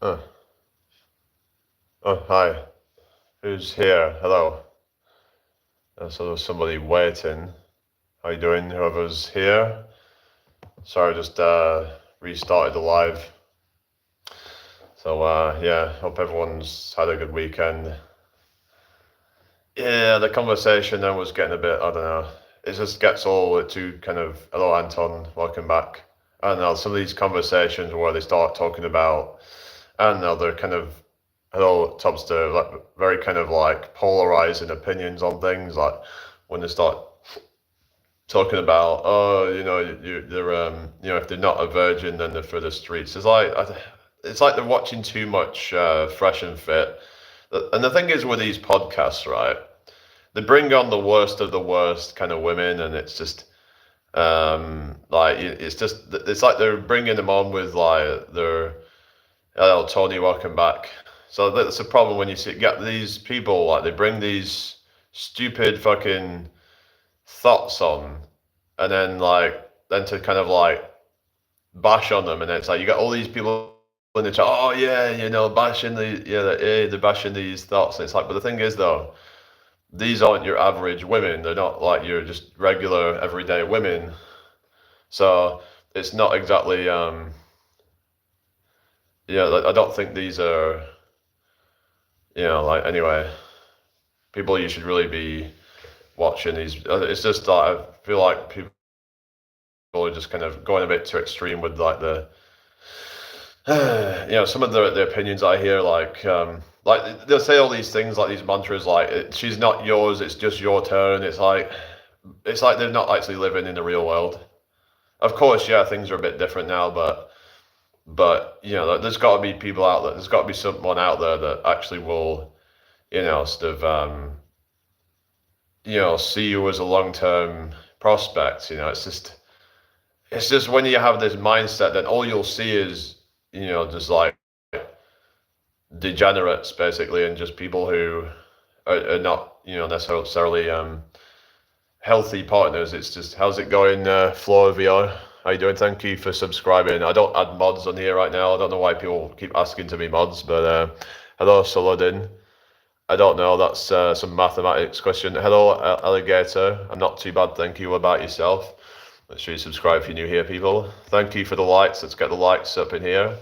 Oh, oh, hi. Who's here? Hello. So there's somebody waiting. How you doing? Whoever's here. Sorry, I just restarted the live. So yeah, hope everyone's had a good weekend. Yeah, the conversation then was getting a bit, I don't know. It just gets all too kind of, hello Anton, welcome back. I don't know, some of these conversations where they start talking about, I don't know, they're kind of, hello Topster, like very kind of like polarizing opinions on things, like when they start talking about, oh, they're, if they're not a virgin, then they're for the streets. It's like they're watching too much Fresh and Fit. And the thing is with these podcasts, right? They bring on the worst of the worst kind of women, and it's just it's like they're bringing them on with like their hello Tony, welcome back. So that's the problem when you get these people like they bring these stupid fucking thoughts on, and then to kind of like bash on them, and it's like you got all these people in the chat, oh yeah, bashing they're bashing these thoughts, and it's like, but the thing is though, these aren't your average women. They're not like your just regular everyday women. So it's not exactly like, I don't think these are like anyway, people you should really be watching these. It's just like I feel like people are just kind of going a bit too extreme with like the some of the opinions I hear, like they'll say all these things like these mantras like she's not yours, it's just your turn. It's like they're not actually living in the real world. Of course, yeah, things are a bit different now, but there's got to be people out there. There's got to be someone out there that actually will, sort of, see you as a long-term prospect. It's just when you have this mindset, then all you'll see is, just like degenerates basically, and just people who are not, necessarily healthy partners. It's just, how's it going, Flo VR? How you doing? Thank you for subscribing. I don't add mods on here right now. I don't know why people keep asking to be mods, but hello, Solodin. I don't know. That's some mathematics question. Hello, Alligator. I'm not too bad, thank you. What about yourself? Make sure you subscribe if you're new here, people. Thank you for the likes. Let's get the likes up in here.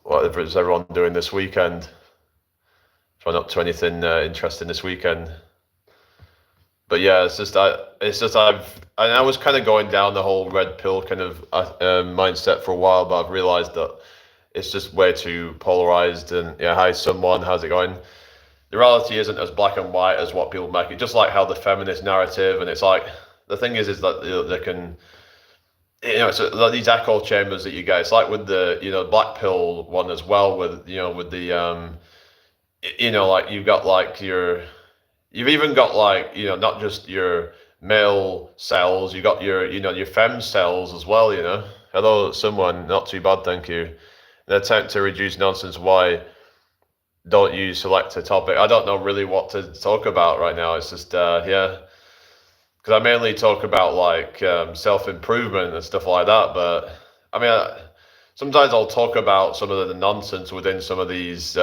Whatever is everyone doing this weekend? Trying up to anything interesting this weekend. But yeah, I was kind of going down the whole red pill kind of mindset for a while, but I've realized that it's just way too polarized. And yeah, hi someone, how's it going? The reality isn't as black and white as what people make it. Just like how the feminist narrative, and it's like the thing is that they can, so like these echo chambers that you get. It's like with the black pill one as well, with the like you've got like you've even got like not just your male cells, you got your fem cells as well. Hello someone, not too bad, thank you. An attempt to reduce nonsense. Why don't you select a topic? I don't know really what to talk about right now. It's just yeah, because I mainly talk about like self-improvement and stuff like that. But I mean, sometimes I'll talk about some of the nonsense within some of these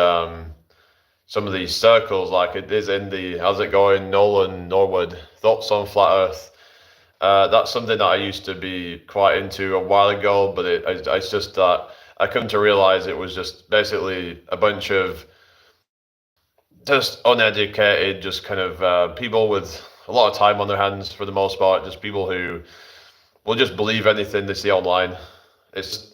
circles, like it is in the how's it going, Nolan Norwood, thoughts on flat Earth. That's something that I used to be quite into a while ago, but it's just that I come to realize it was just basically a bunch of just uneducated, just kind of people with a lot of time on their hands for the most part, just people who will just believe anything they see online. It's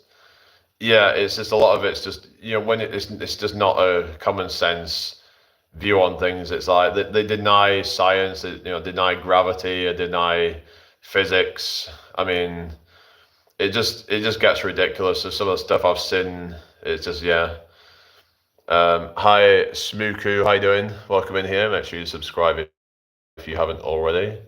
Yeah, it's just a lot of it's just when it's just not a common sense view on things. It's like they deny science, they, deny gravity, or deny physics. I mean, it just gets ridiculous. So some of the stuff I've seen, it's just yeah. Hi Smooku, how you doing? Welcome in here. Make sure you subscribe if you haven't already.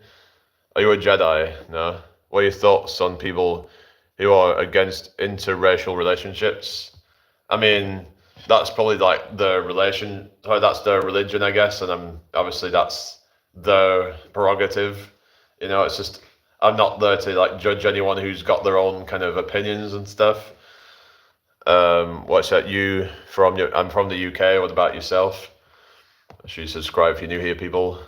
Are you a Jedi? No. What are your thoughts on people who are against interracial relationships? I mean, that's probably like that's their religion, I guess, and obviously that's their prerogative. It's just I'm not there to like judge anyone who's got their own kind of opinions and stuff. What's that? I'm from the UK. What about yourself? Should you subscribe if you're new here, people?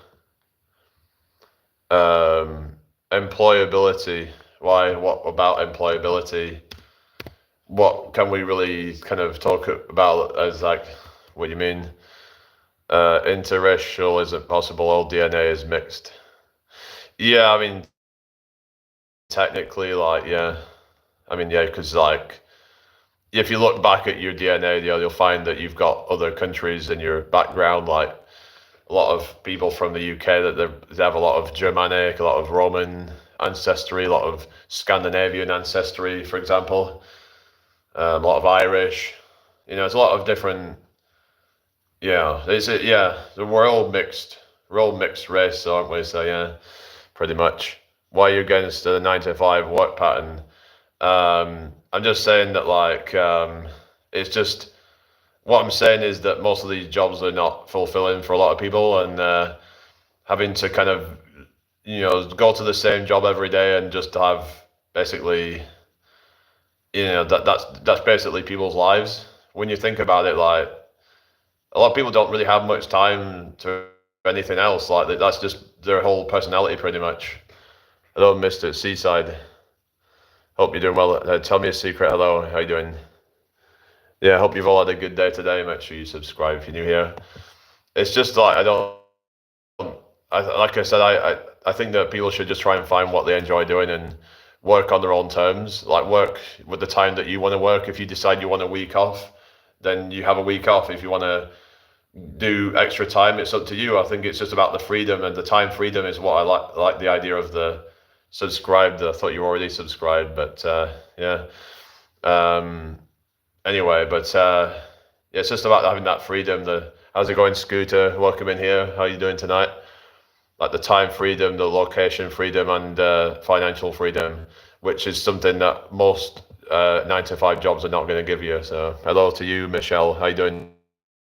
Employability. Why? What about employability? What can we really kind of talk about as like, what do you mean? Interracial isn't possible. All DNA is mixed. Yeah, I mean, technically, like, yeah. I mean, yeah, because like, if you look back at your DNA, you'll find that you've got other countries in your background, like a lot of people from the UK that they have a lot of Germanic, a lot of Roman ancestry, a lot of Scandinavian ancestry, for example, a lot of Irish. There's a lot of different. Yeah, we're all mixed. We're all mixed race, aren't we? So yeah, pretty much. Why are you against the 9 to 5 work pattern? I'm just saying that like it's just what I'm saying is that most of these jobs are not fulfilling for a lot of people, and having to kind of go to the same job every day and just have basically that's basically people's lives. When you think about it, like a lot of people don't really have much time to anything else. Like that's just their whole personality, pretty much. Hello, Mr. Seaside. Hope you're doing well. Tell me a secret. Hello, how you doing? Yeah, I hope you've all had a good day today. Make sure you subscribe if you're new here. It's just like like I said, I think that people should just try and find what they enjoy doing and work on their own terms. Like work with the time that you want to work. If you decide you want a week off, then you have a week off. If you want to do extra time, it's up to you. I think it's just about the freedom, and the time freedom is what I like the idea of the subscribed. I thought you already subscribed, but yeah. Anyway, but yeah, it's just about having that freedom. How's it going, Scooter? Welcome in here. How are you doing tonight? Like the time freedom, the location freedom, and financial freedom, which is something that most 9 to 5 jobs are not going to give you. So hello to you, Michelle. How you doing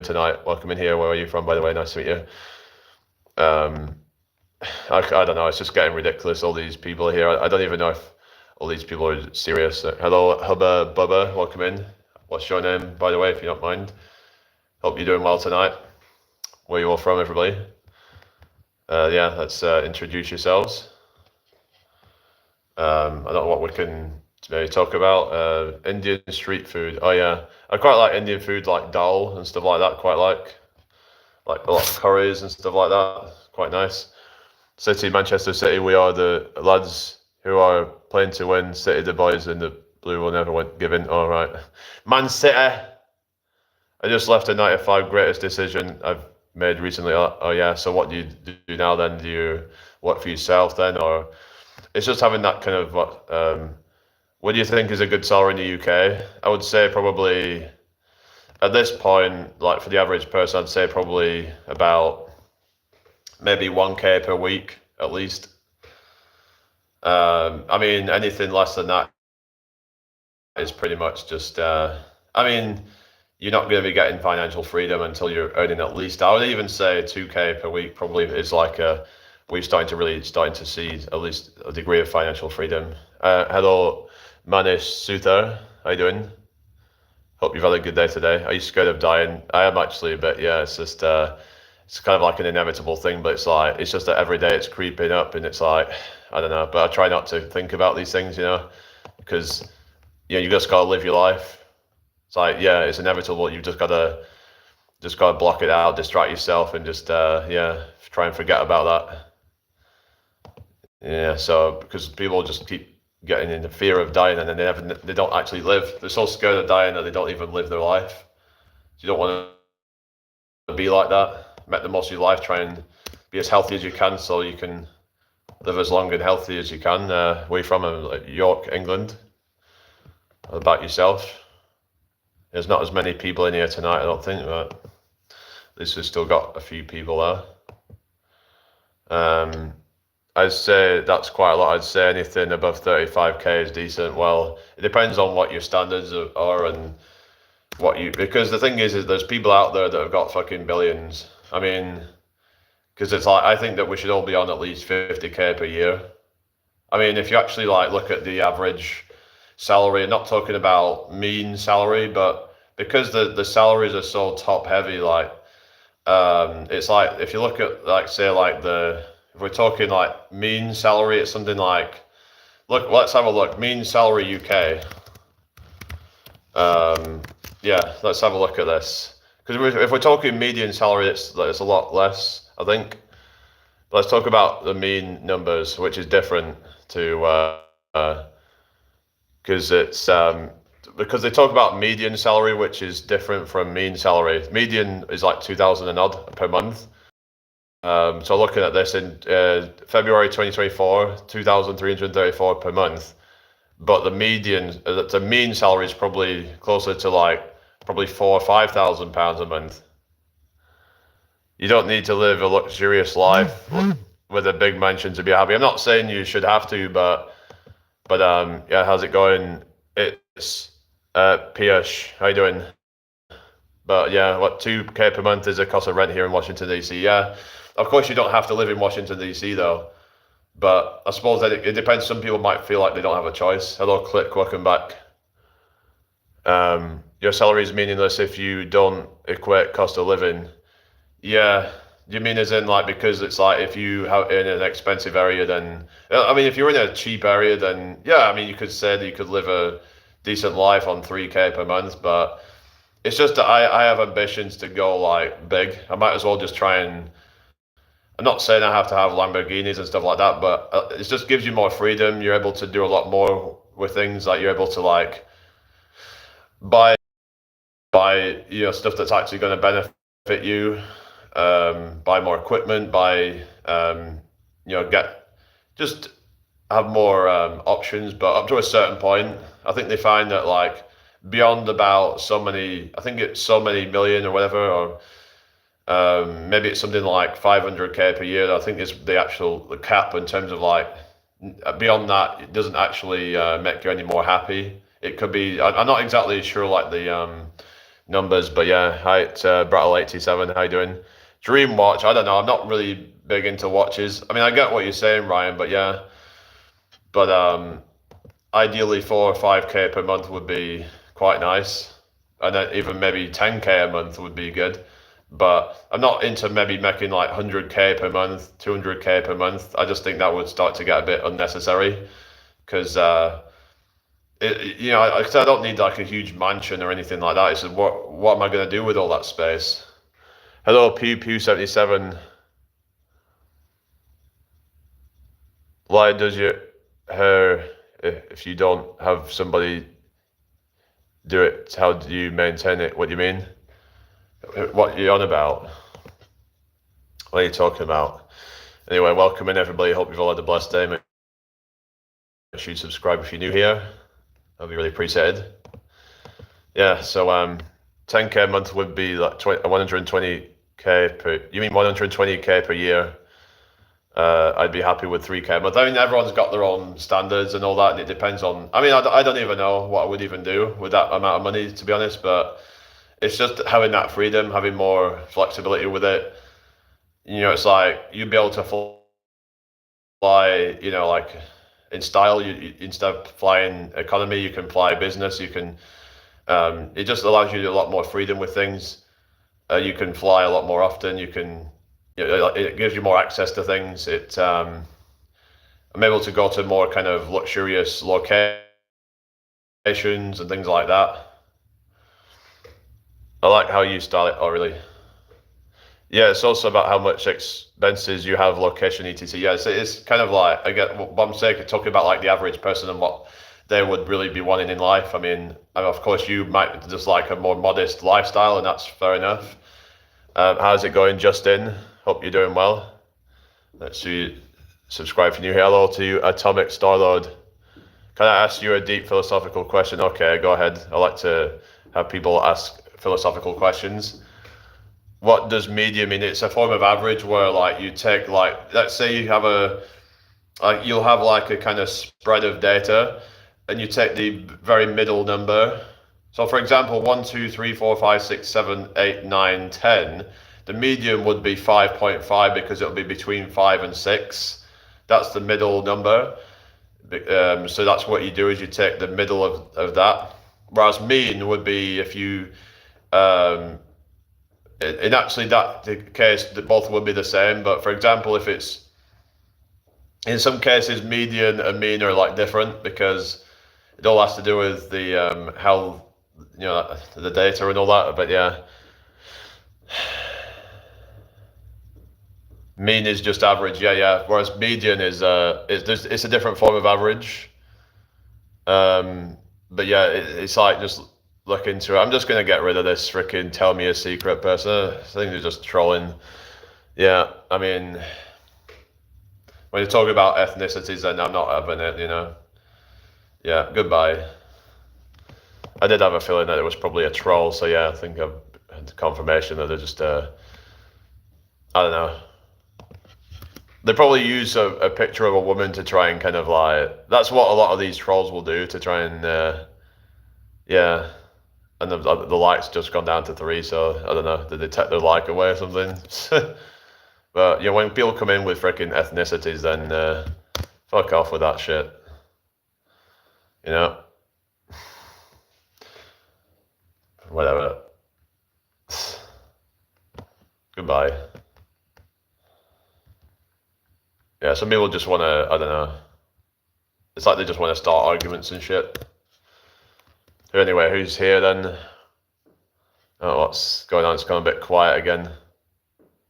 tonight? Welcome in here. Where are you from, by the way? Nice to meet you. I don't know. It's just getting ridiculous. All these people here. I don't even know if all these people are serious. Hello, Hubba Bubba. Welcome in. What's your name, by the way, if you don't mind? Hope you're doing well tonight. Where you all from, everybody? Yeah, let's introduce yourselves. I don't know what we can maybe talk about. Indian street food. Oh yeah, I quite like Indian food, like dal and stuff like that. Quite like a lot of curries and stuff like that. Quite nice. City, Manchester City. We are the lads who are playing to win. City, the boys in the blue will never give in. All right, Man City. I just left a 9 to 5 greatest decision I've made recently. Oh yeah. So what do you do now then? Do you work for yourself then, or it's just having that kind of what do you think is a good salary in the UK? I would say probably at this point, like for the average person, I'd say probably about maybe 1K per week at least. I mean, anything less than that is pretty much just. I mean, you're not going to be getting financial freedom until you're earning at least. I would even say 2K per week probably is like we're starting to see at least a degree of financial freedom. Hello, Manish Suther. How you doing? Hope you've had a good day today. Are you scared of dying? I am actually, but yeah, it's just it's kind of like an inevitable thing. But it's just that every day it's creeping up, and it's like I don't know. But I try not to think about these things, because you just gotta live your life. It's like, yeah, it's inevitable. You've just gotta block it out, distract yourself, and just try and forget about that. Yeah, so because people just keep getting in the fear of dying, and then they don't actually live. They're so scared of dying that they don't even live their life. So you don't want to be like that. Make the most of your life. Try and be as healthy as you can, so you can live as long and healthy as you can. Where are you from? Like York, England. What about yourself? There's not as many people in here tonight, I don't think, but at least we've still got a few people there. I'd say that's quite a lot. I'd say anything above 35K is decent. Well, it depends on what your standards are and because the thing is there's people out there that have got fucking billions. I mean, because it's like, I think that we should all be on at least 50K per year. I mean, if you actually like look at the average salary. I'm not talking about mean salary, but because the salaries are so top heavy, like it's like if you look at like say like the if we're talking like mean salary, it's something like let's have a look. Mean salary UK. Yeah, let's have a look at this. Because if we're talking median salary, it's a lot less, I think. But let's talk about the mean numbers, which is different to because it's because they talk about median salary, which is different from mean salary. Median is like 2,000 and odd per month. So looking at this in February 2024, 2,334 per month. But the mean salary is probably closer to like probably £4,000 or £5,000 a month. You don't need to live a luxurious life with a big mansion to be happy. I'm not saying you should have to, but yeah, how's it going? It's Piyush, how you doing? But yeah, what 2K per month is the cost of rent here in Washington DC? Yeah, of course you don't have to live in Washington DC though. But I suppose that it depends. Some people might feel like they don't have a choice. Hello, Click, welcome back. Your salary is meaningless if you don't equate cost of living. Yeah, you mean as in like because it's like if you have in an expensive area, then I mean if you're in a cheap area, then yeah, I mean you could say that you could live a decent life on 3K per month, but it's just that I have ambitions to go like big. I might as well just try and I'm not saying I have to have Lamborghinis and stuff like that, but it just gives you more freedom. You're able to do a lot more with things. Like you're able to like buy stuff that's actually going to benefit you. Buy more equipment. Get just have more options. But up to a certain point, I think they find that like beyond about so many, I think it's so many million or whatever, or maybe it's something like 500K per year. I think is the cap in terms of like beyond that, it doesn't actually make you any more happy. It could be. I'm not exactly sure like the numbers, but yeah. Hi, it's Brattle87. How you doing? Dream watch. I don't know. I'm not really big into watches. I mean, I get what you're saying, Ryan, but yeah. But ideally, 4 or 5K per month would be quite nice, and then even maybe 10K a month would be good. But I'm not into maybe making like 100K per month, 200K per month. I just think that would start to get a bit unnecessary because, I don't need like a huge mansion or anything like that. It's just what am I going to do with all that space? Hello, Pew77. Why does your hair, if you don't have somebody do it, how do you maintain it? What do you mean? What are you on about? What are you talking about? Anyway, welcome in everybody. Hope you've all had a blessed day. Make sure you subscribe if you're new here. That'd be really appreciated. Yeah, so 10K a month would be like 120K per. You mean 120K per year? I'd be happy with 3K a month. I mean, everyone's got their own standards and all that, and it depends on. I mean, I don't even know what I would even do with that amount of money, to be honest. But it's just having that freedom, having more flexibility with it. It's like you'd be able to fly, like in style. You instead of flying economy, you can fly business. You can. It just allows you a lot more freedom with things. You can fly a lot more often. You can. It gives you more access to things. I'm able to go to more kind of luxurious locations and things like that. I like how you style it. Oh, really? Yeah, it's also about how much expenses you have, location, etc. Yeah, it's kind of like, I get what I'm saying, talking about like the average person and what they would really be wanting in life. I mean, of course, you might just like a more modest lifestyle, and that's fair enough. How's it going, Justin? Hope you're doing well. Let's see, subscribe if you're new here. Hello to Atomic Starlord. Can I ask you a deep philosophical question? Okay, go ahead. I like to have people ask philosophical questions. What does median mean? It's a form of average where like you take like, let's say you have you'll have like a kind of spread of data and you take the very middle number. So for example, 1, 2, 3, 4, 5, 6, 7, 8, 9, 10. The median would be 5.5 because it'll be between 5 and 6. That's the middle number. So that's what you do, is you take the middle of that. Whereas mean would be if you, in actually that the case, that both would be the same. But for example, if it's, in some cases, median and mean are like different, because it all has to do with the how, the data and all that. But yeah, mean is just average. Yeah. Whereas median is it's a different form of average. But yeah, it's like, just look into it. I'm just gonna get rid of this freaking tell me a secret person. I think they're just trolling. Yeah, I mean, when you're talking about ethnicities, then I'm not having it. Yeah, goodbye. I did have a feeling that it was probably a troll, so yeah, I think I've had confirmation that they're just I don't know. They probably use a picture of a woman to try and kind of like, that's what a lot of these trolls will do, to try and yeah. And the likes just gone down to 3, so I don't know, did they take their like away or something? But yeah, when people come in with freaking ethnicities, then fuck off with that shit. Whatever. Goodbye. Yeah, some people just want to, I don't know. It's like they just want to start arguments and shit. Anyway, who's here then? Oh, what's going on? It's gone a bit quiet again.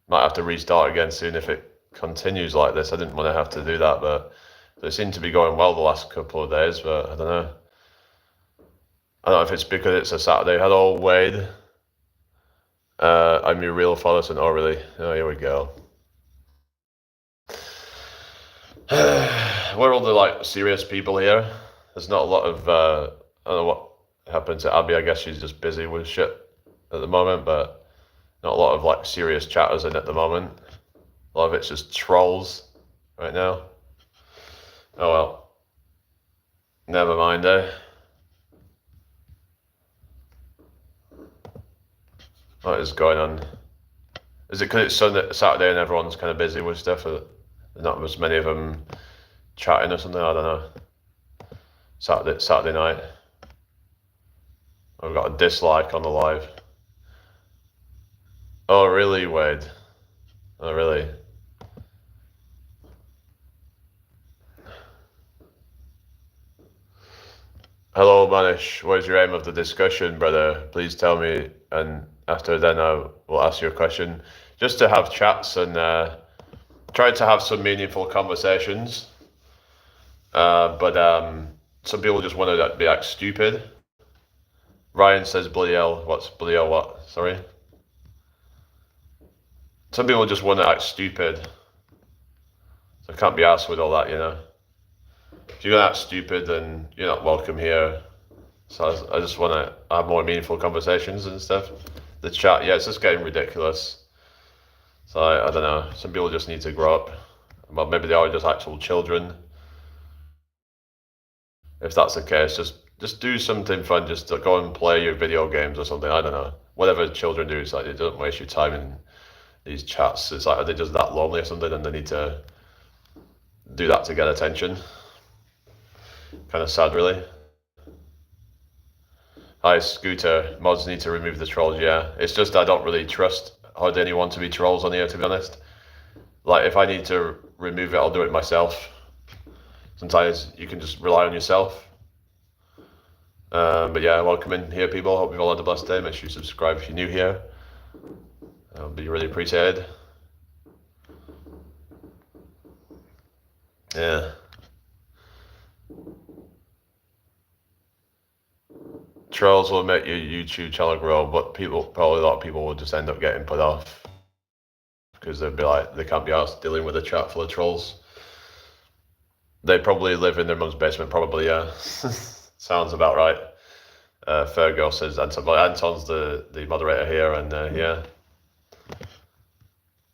Might have to restart again soon if it continues like this. I didn't want to have to do that, but it seemed to be going well the last couple of days, but I don't know. I don't know if it's because it's a Saturday. Hello, Wade. I'm your real follower. Oh, really? Oh, here we go. We're all the like serious people here. There's not a lot of I don't know what happened to Abby. I guess she's just busy with shit at the moment, but not a lot of like serious chatters in at the moment. A lot of it's just trolls right now. Oh well. Never mind, eh? What is going on? Is it because it's Saturday and everyone's kind of busy with stuff? Or not as many of them chatting or something? I don't know. Saturday night. I've got a dislike on the live. Oh really, Wade? Oh really? Hello, Manish. What is your aim of the discussion, brother? Please tell me, and after then I will ask you a question. Just to have chats and try to have some meaningful conversations. But some people just want to be like stupid. Ryan says bloody hell. What's bloody hell what? Sorry? Some people just want to act stupid. So I can't be asked with all that, If you're gonna act stupid, then you're not welcome here. So I just want to have more meaningful conversations and stuff. The chat, yeah, it's just getting ridiculous. So I don't know. Some people just need to grow up. Well, maybe they are just actual children. If that's the case, just do something fun. Just to go and play your video games or something. I don't know. Whatever children do, it's like they don't waste your time in these chats. It's like, are they just that lonely or something, and they need to do that to get attention? Kind of sad, really. Hi, Scooter. Mods need to remove the trolls. Yeah, it's just I don't really trust hardly anyone to be trolls on here, to be honest. Like, if I need to remove it, I'll do it myself. Sometimes you can just rely on yourself. But yeah, welcome in here, people. Hope you've all had a blessed day. Make sure you subscribe if you're new here. That would be really appreciated. Yeah. Trolls will make your YouTube channel grow, but probably a lot of people will just end up getting put off because they'll be like, they can't be asked dealing with a chat full of trolls. They probably live in their mum's basement, probably, yeah. Sounds about right. Fergo says Anton, but Anton's the moderator here, and yeah.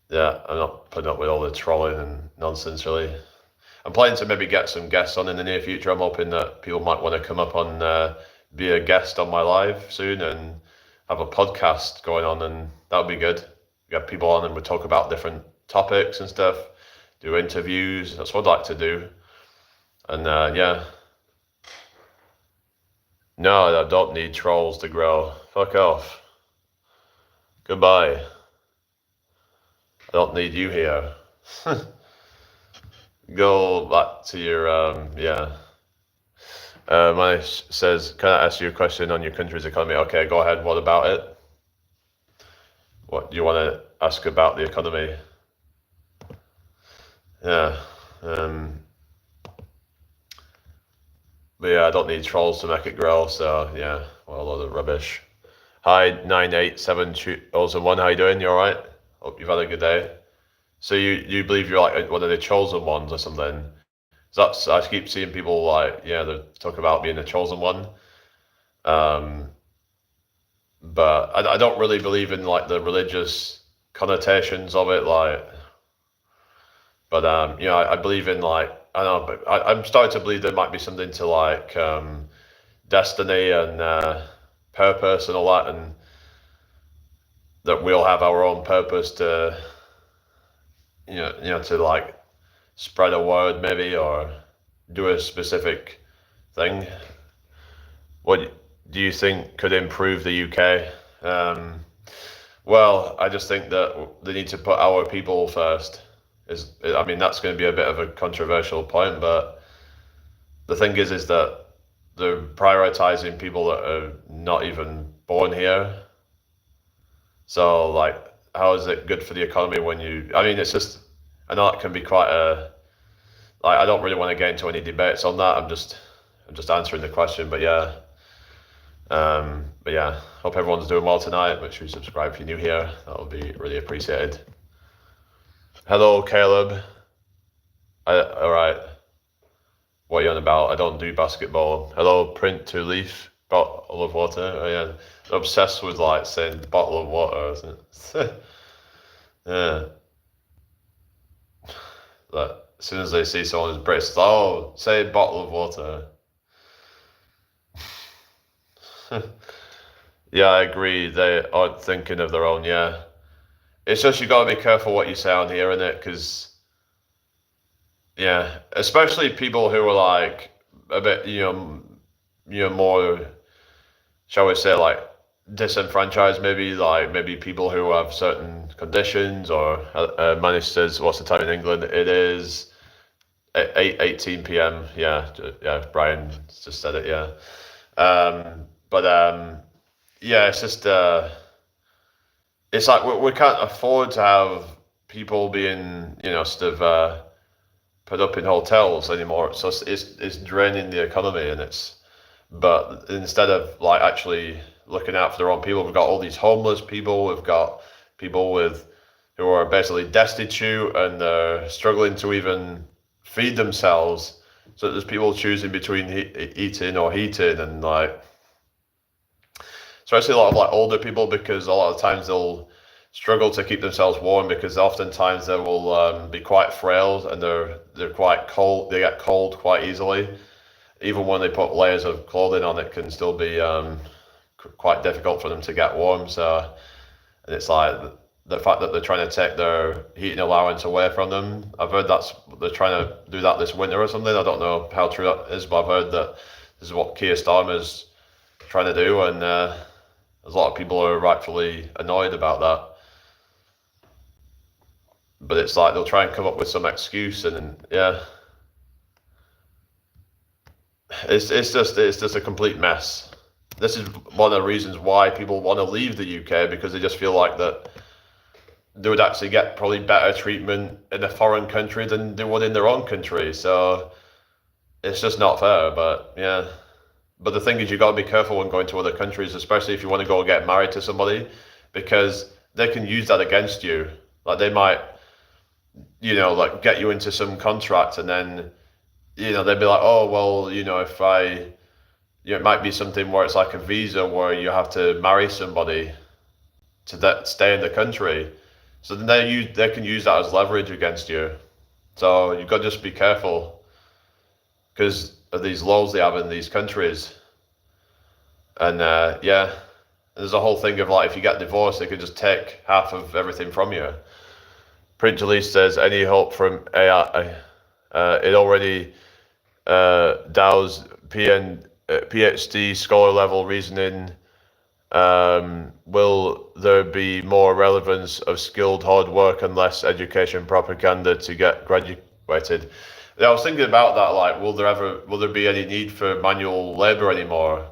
Yeah, I'm not putting up with all the trolling and nonsense, really. I'm planning to maybe get some guests on in the near future. I'm hoping that people might want to come up on, be a guest on my live soon and have a podcast going on, and that would be good. Get people on and we talk about different topics and stuff, do interviews. That's what I'd like to do. And yeah, no, I don't need trolls to grow. Fuck off. Goodbye. I don't need you here. Go back to your yeah. Manish says, can I ask you a question on your country's economy? Okay, go ahead. What about it? What do you want to ask about the economy? Yeah. But yeah, I don't need trolls to make it grow, so yeah, well, a lot of rubbish. Hi, 98701, how you doing? You alright? Hope you've had a good day. So you believe you're like one of the chosen ones or something? That's, I keep seeing people like, yeah, they talk about being a chosen one. But I don't really believe in like the religious connotations of it, like, but you know, I believe in like, I don't know, but I'm starting to believe there might be something to like destiny and purpose and all that, and that we'll have our own purpose to, to like spread a word maybe or do a specific thing. What do you think could improve the UK? Well, I just think that they need to put our people first. I mean, that's going to be a bit of a controversial point, but the thing is that they're prioritizing people that are not even born here. So, like, how is it good for the economy when you? I mean, it's just, I know it can be quite a. Like, I don't really want to get into any debates on that. I'm just answering the question. But yeah, hope everyone's doing well tonight. Make sure you subscribe if you're new here. That would be really appreciated. Hello, Caleb. All right. What are you on about? I don't do basketball. Hello, print to leaf. Bottle of water. Oh yeah, I'm obsessed with like saying bottle of water, isn't it? Yeah. Like, as soon as they see someone who's British, it's like, oh, say bottle of water. Yeah, I agree. They aren't thinking of their own. Yeah, it's just you gotta be careful what you say on here, innit? Because yeah, especially people who are like a bit, more, shall we say, like disenfranchised, maybe like maybe people who have certain conditions or Manish says, what's the time in England? It is 18 p.m. Yeah, yeah. Brian just said it. Yeah, but yeah, it's just it's like we can't afford to have people being sort of put up in hotels anymore. So it's draining the economy, and but instead of like actually looking out for their own people, we've got all these homeless people. We've got people who are basically destitute and struggling to even feed themselves. So there's people choosing between eating or heating, and like especially a lot of like older people, because a lot of times they'll struggle to keep themselves warm because oftentimes they will be quite frail and they're quite cold. They get cold quite easily. Even when they put layers of clothing on, it can still be quite difficult for them to get warm. So, and it's like the fact that they're trying to take their heating allowance away from them. I've heard they're trying to do that this winter or something. I don't know how true that is, but I've heard that this is what Keir Starmer's trying to do, and there's a lot of people who are rightfully annoyed about that. But it's like they'll try and come up with some excuse, and yeah, it's just a complete mess. This is one of the reasons why people want to leave the UK, because they just feel like that they would actually get probably better treatment in a foreign country than they would in their own country. So it's just not fair. But yeah, but the thing is, you got to be careful when going to other countries, especially if you want to go and get married to somebody, because they can use that against you. Like they might, like get you into some contract, and then, they'd be like, oh, well, if it might be something where it's like a visa where you have to marry somebody to stay in the country. So then they can use that as leverage against you. So you've got to just be careful because of these laws they have in these countries. And yeah, there's a whole thing of like, if you get divorced, they can just take half of everything from you. Print Jalise says, any hope from AI? It already Dow's PhD scholar level reasoning. Will there be more relevance of skilled hard work and less education propaganda to get graduated? Yeah, I was thinking about that. Like, will there be any need for manual labor anymore?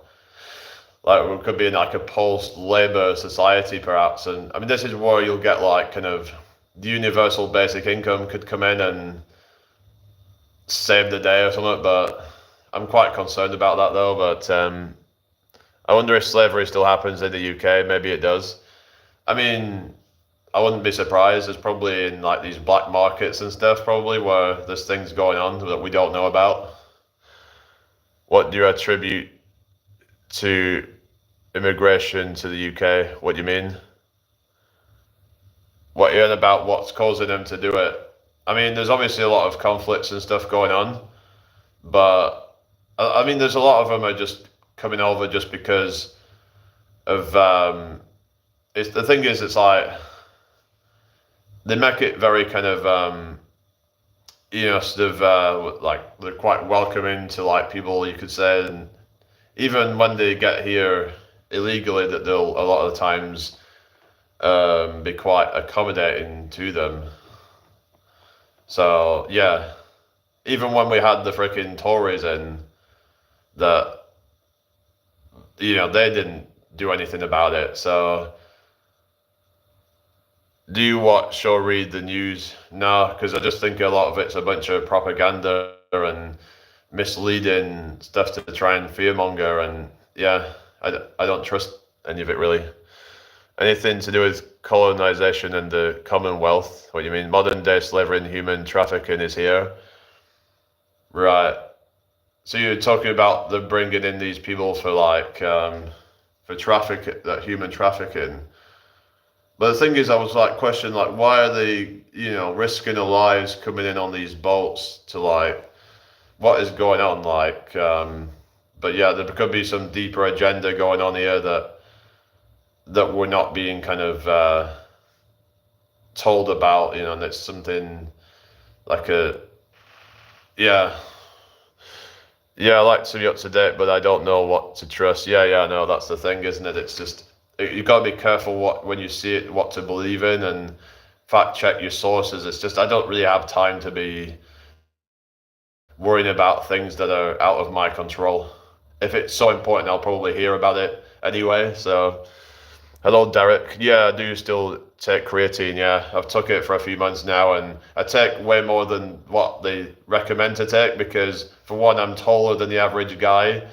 Like, we could be in like a post-labor society, perhaps. And I mean, this is where you'll get like kind of the universal basic income could come in and save the day or something. But I'm quite concerned about that though. But I wonder if slavery still happens in the UK. Maybe it does. I mean, I wouldn't be surprised. There's probably in like these black markets and stuff, probably where there's things going on that we don't know about. What do you attribute to immigration to the UK? What do you mean? What you're about what's causing them to do it? I mean, there's obviously a lot of conflicts and stuff going on, but I mean, there's a lot of them are just coming over just because of it's the thing is it's like they make it very kind of sort of like they're quite welcoming to like people, you could say, and even when they get here illegally, that they'll a lot of the times be quite accommodating to them. So yeah, even when we had the freaking Tories in, that they didn't do anything about it. So do you watch or read the news? No, because I just think a lot of it's a bunch of propaganda and misleading stuff to try and fearmonger, and yeah, I don't trust any of it really. Anything to do with colonization and the Commonwealth? What do you mean? Modern day slavery and human trafficking is here, right? So you're talking about them bringing in these people for like for human trafficking. But the thing is, I was like questioning like why are they risking their lives coming in on these boats to like what is going on like but yeah, there could be some deeper agenda going on here that we're not being kind of told about, and it's something like yeah, I like to be up to date, but I don't know what to trust. Yeah, no, that's the thing, isn't it? It's just you got to be careful when you see it, what to believe in, and fact check your sources. It's just I don't really have time to be worrying about things that are out of my control. If it's so important, I'll probably hear about it anyway. So, hello, Derek. Yeah, I do still take creatine. Yeah, I've took it for a few months now, and I take way more than what they recommend to take because, for one, I'm taller than the average guy,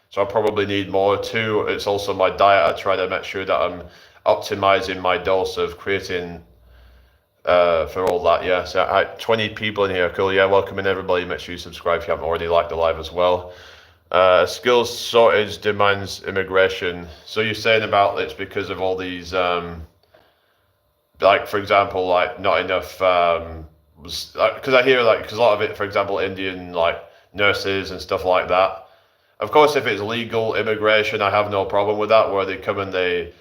so I probably need more. Two, it's also my diet. I try to make sure that I'm optimizing my dose of creatine for all that. Yeah, so 20 people in here. Cool. Yeah, welcome in everybody. Make sure you subscribe if you haven't already, like the live as well. Skills shortage demands immigration. So you're saying about it's because of all these like, for example, like not enough because I hear like because a lot of it, for example, Indian like nurses and stuff like that. Of course, if it's legal immigration, I have no problem with that, where they come and they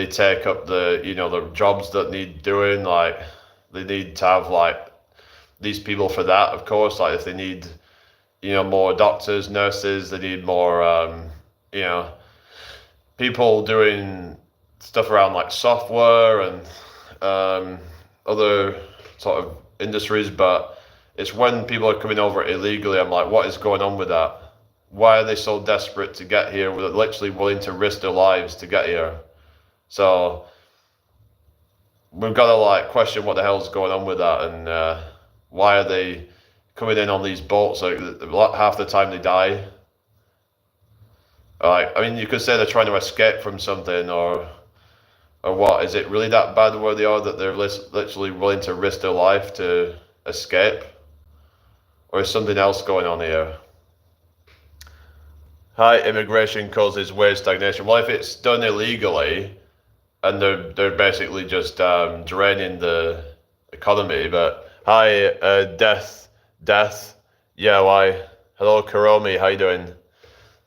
take up the jobs that need doing. Like they need to have like these people for that. Of course, like if they need more doctors, nurses, they need more people doing stuff around like software and other sort of industries. But it's when people are coming over illegally, I'm like, what is going on with that? Why are they so desperate to get here? They're literally willing to risk their lives to get here. So we've got to like question what the hell's going on with that, and why are they coming in on these boats? Like half the time they die. Like, I mean, you could say they're trying to escape from something, or what? Is it really that bad where they are that they're literally willing to risk their life to escape, or is something else going on here? High immigration causes wage stagnation. Well, if it's done illegally, and they're basically just draining the economy. But hi, death. Yeah, why? Hello, Karomi. How you doing?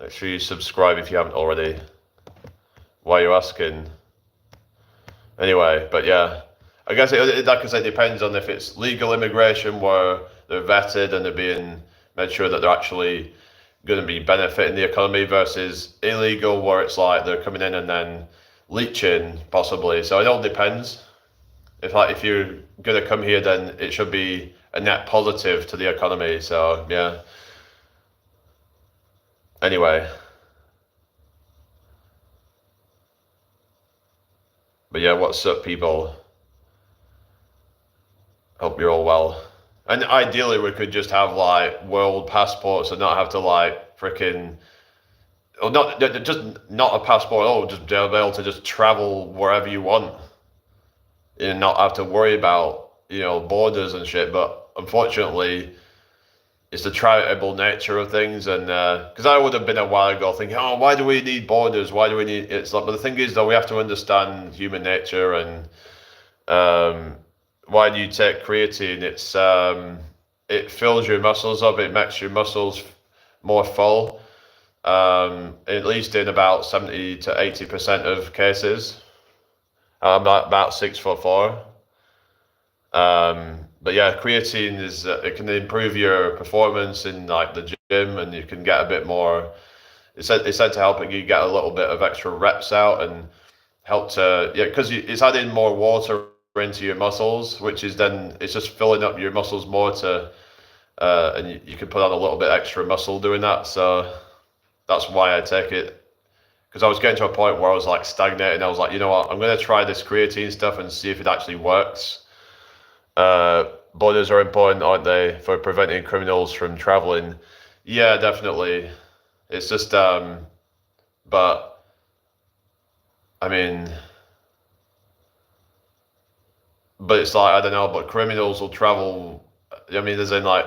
Make sure you subscribe if you haven't already. Why are you asking? Anyway, but yeah, I guess like I said, it depends on if it's legal immigration where they're vetted and they're being make sure that they're actually going to be benefiting the economy versus illegal, where it's like they're coming in and then leeching possibly. So it all depends. If you're going to come here, then it should be a net positive to the economy. So yeah. Anyway. But yeah, what's up, people? Hope you're all well. And ideally, we could just have like world passports and not have to like freaking, or not just not a passport. Oh, just be able to just travel wherever you want and not have to worry about borders and shit. But unfortunately, it's the tribal nature of things, and because I would have been a while ago thinking, oh, why do we need borders? Why do we need? It's like, but the thing is, though, we have to understand human nature and why do you take creatine? It fills your muscles up. It makes your muscles more full. At least in about 70 to 80% of cases. I'm about 6'4". But yeah, creatine is it can improve your performance in like the gym, and you can get a bit more. It's said to help you get a little bit of extra reps out and help to because it's adding more water into your muscles, which is then it's just filling up your muscles more to, and you can put on a little bit extra muscle doing that. So that's why I take it. Because I was getting to a point where I was like stagnating. I was like, you know what, I'm going to try this creatine stuff and see if it actually works. Borders are important, aren't they, for preventing criminals from traveling? Yeah, definitely. It's just, but I mean, but it's like, I don't know, but criminals will travel. I mean, there's in like,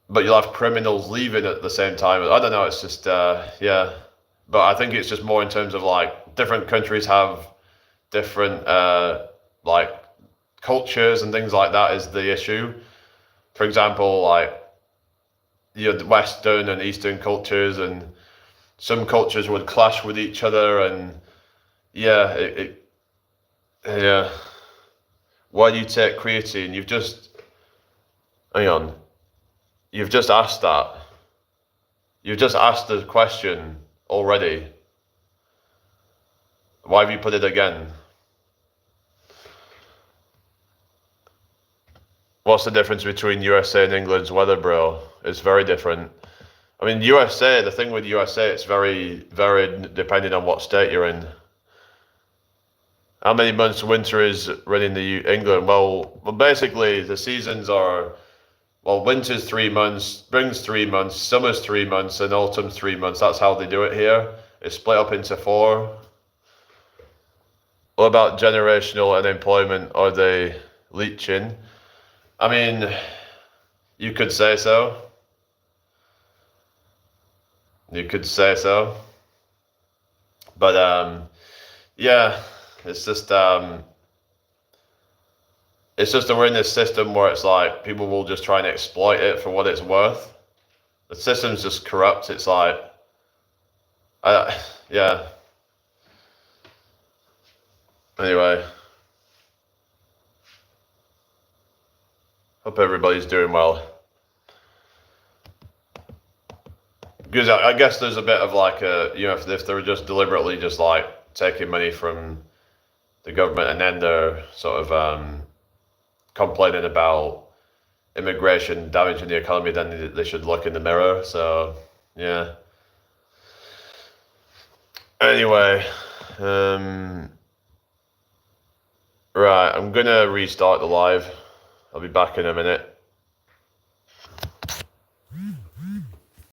but you'll have criminals leaving at the same time. I don't know. It's just, yeah. But I think it's just more in terms of like different countries have different like cultures and things like that is the issue. For example, like the Western and Eastern cultures, and some cultures would clash with each other, and yeah, yeah. Why do you take creatine? Hang on, you've just asked that. You've just asked the question already. Why have you put it again? What's the difference between USA and England's weather, bro? It's very different. I mean, USA, the thing with USA, it's very, very depending on what state you're in. How many months winter is running the England? Well, basically the seasons are, well, winter's 3 months, spring's 3 months, summer's 3 months, and autumn's 3 months. That's how they do it here. It's split up into 4. What about generational unemployment? Are they leeching? I mean, you could say so. You could say so. But yeah, it's just that we're in this system where it's like people will just try and exploit it for what it's worth. The system's just corrupt. It's like, yeah. Anyway, hope everybody's doing well. Because I guess there's a bit of like if they're just deliberately just like taking money from the government and then they're sort of complaining about immigration damaging the economy, then they should look in the mirror. So yeah. Anyway, right, I'm gonna restart the live. I'll be back in a minute.